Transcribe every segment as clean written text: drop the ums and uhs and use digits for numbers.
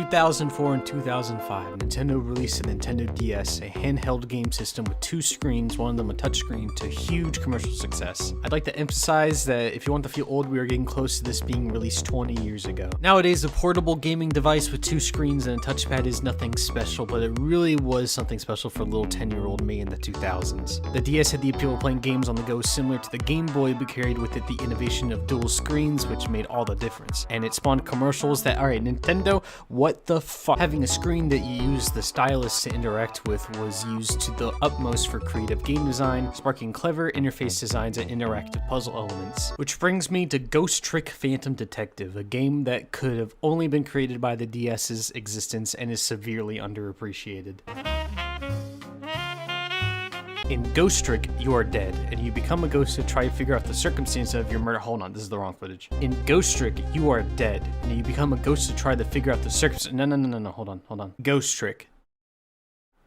2004 and 2005, Nintendo released the Nintendo DS, a handheld game system with two screens, one of them a touchscreen, to huge commercial success. I'd like to emphasize that if you want to feel old, we are getting close to this being released 20 years ago. Nowadays, a portable gaming device with two screens and a touchpad is nothing special, but it really was something special for little 10-year-old me in the 2000s. The DS had the appeal of playing games on the go similar to the Game Boy, but carried with it the innovation of dual screens, which made all the difference. And it spawned commercials that, alright, Nintendo, what the fuck? Having a screen that you use the stylus to interact with was used to the utmost for creative game design, sparking clever interface designs and interactive puzzle elements. Which brings me to Ghost Trick Phantom Detective, a game that could have only been created by the DS's existence and is severely underappreciated. In Ghost Trick, you are dead, and you become a ghost to try to figure out the circumstance of your murder. Hold on, this is the wrong footage. In Ghost Trick, you are dead, and you become a ghost to try to figure out the circumstance. No, hold on. Ghost Trick.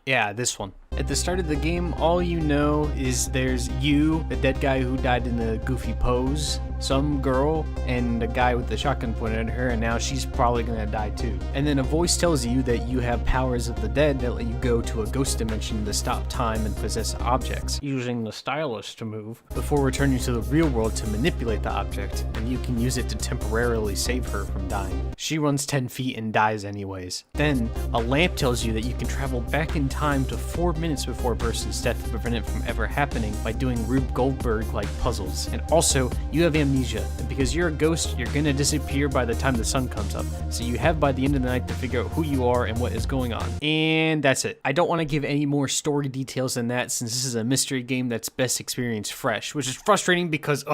Yeah, this one. At the start of the game, all you know is there's you, the dead guy who died in the goofy pose, some girl, and a guy with the shotgun pointed at her, and now she's probably gonna die too. And then a voice tells you that you have powers of the dead that let you go to a ghost dimension to stop time and possess objects, using the stylus to move, before returning to the real world to manipulate the object, and you can use it to temporarily save her from dying. She runs 10 feet and dies anyways. Then, a lamp tells you that you can travel back in time to 4 minutes before a person's death to prevent it from ever happening by doing Rube Goldberg-like puzzles. And also, you have amnesia, and because you're a ghost, you're gonna disappear by the time the sun comes up, so you have by the end of the night to figure out who you are and what is going on. And that's it. I don't want to give any more story details than that, since this is a mystery game that's best experienced fresh, which is frustrating because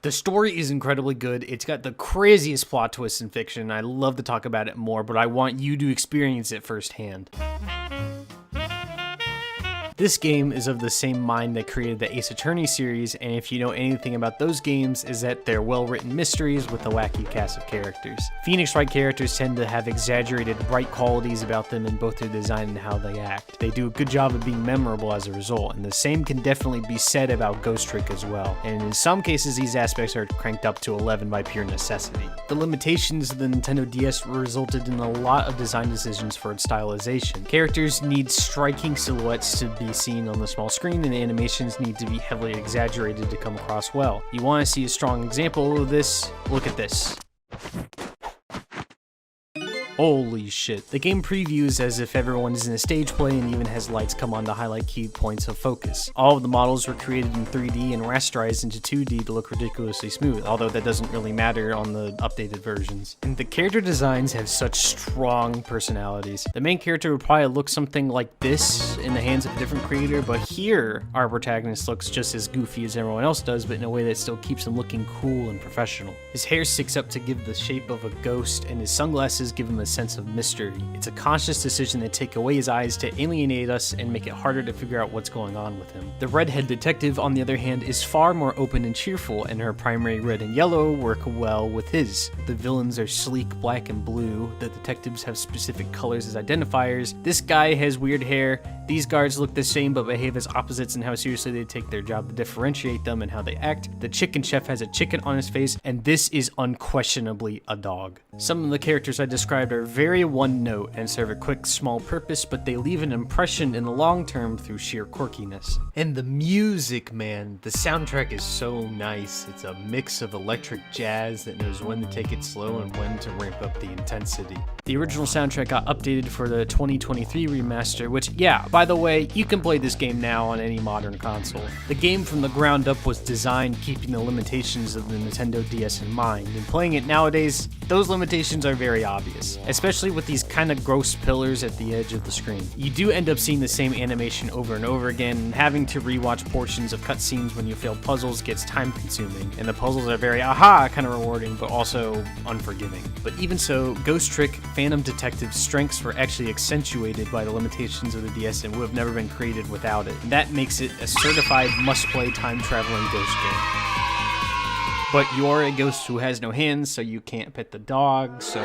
the story is incredibly good. It's got the craziest plot twists in fiction. I love to talk about it more, but I want you to experience it firsthand. This game is of the same mind that created the Ace Attorney series, and if you know anything about those games, is that they're well-written mysteries with a wacky cast of characters. Phoenix Wright characters tend to have exaggerated, bright qualities about them in both their design and how they act. They do a good job of being memorable as a result, and the same can definitely be said about Ghost Trick as well. And in some cases, these aspects are cranked up to 11 by pure necessity. The limitations of the Nintendo DS resulted in a lot of design decisions for its stylization. Characters need striking silhouettes to be seen on the small screen, and the animations need to be heavily exaggerated to come across well. You want to see a strong example of this? Look at this. Holy shit. The game previews as if everyone is in a stage play and even has lights come on to highlight key points of focus. All of the models were created in 3D and rasterized into 2D to look ridiculously smooth, although that doesn't really matter on the updated versions. And the character designs have such strong personalities. The main character would probably look something like this in the hands of a different creator, but here our protagonist looks just as goofy as everyone else does, but in a way that still keeps him looking cool and professional. His hair sticks up to give the shape of a ghost, and his sunglasses give him a sense of mystery. It's a conscious decision to take away his eyes to alienate us and make it harder to figure out what's going on with him. The redhead detective, on the other hand, is far more open and cheerful, and her primary red and yellow work well with his. The villains are sleek black and blue. The detectives have specific colors as identifiers. This guy has weird hair. These guards look the same but behave as opposites in how seriously they take their job to differentiate them and how they act. The chicken chef has a chicken on his face, and this is unquestionably a dog. Some of the characters I described are very one note and serve a quick small purpose, but they leave an impression in the long term through sheer quirkiness. And the music, man, the soundtrack is so nice. It's a mix of electric jazz that knows when to take it slow and when to ramp up the intensity. The original soundtrack got updated for the 2023 remaster, which, yeah, by the way, you can play this game now on any modern console. The game from the ground up was designed keeping the limitations of the Nintendo DS in mind, and playing it nowadays, those limitations are very obvious, especially with these kind of gross pillars at the edge of the screen. You do end up seeing the same animation over and over again, and having to rewatch portions of cutscenes when you fail puzzles gets time consuming, and the puzzles are very aha kind of rewarding, but also unforgiving. But even so, Ghost Trick Phantom Detective's strengths were actually accentuated by the limitations of the DS and would have never been created without it. And that makes it a certified must-play time-traveling ghost game. But you are a ghost who has no hands, so you can't pet the dog, so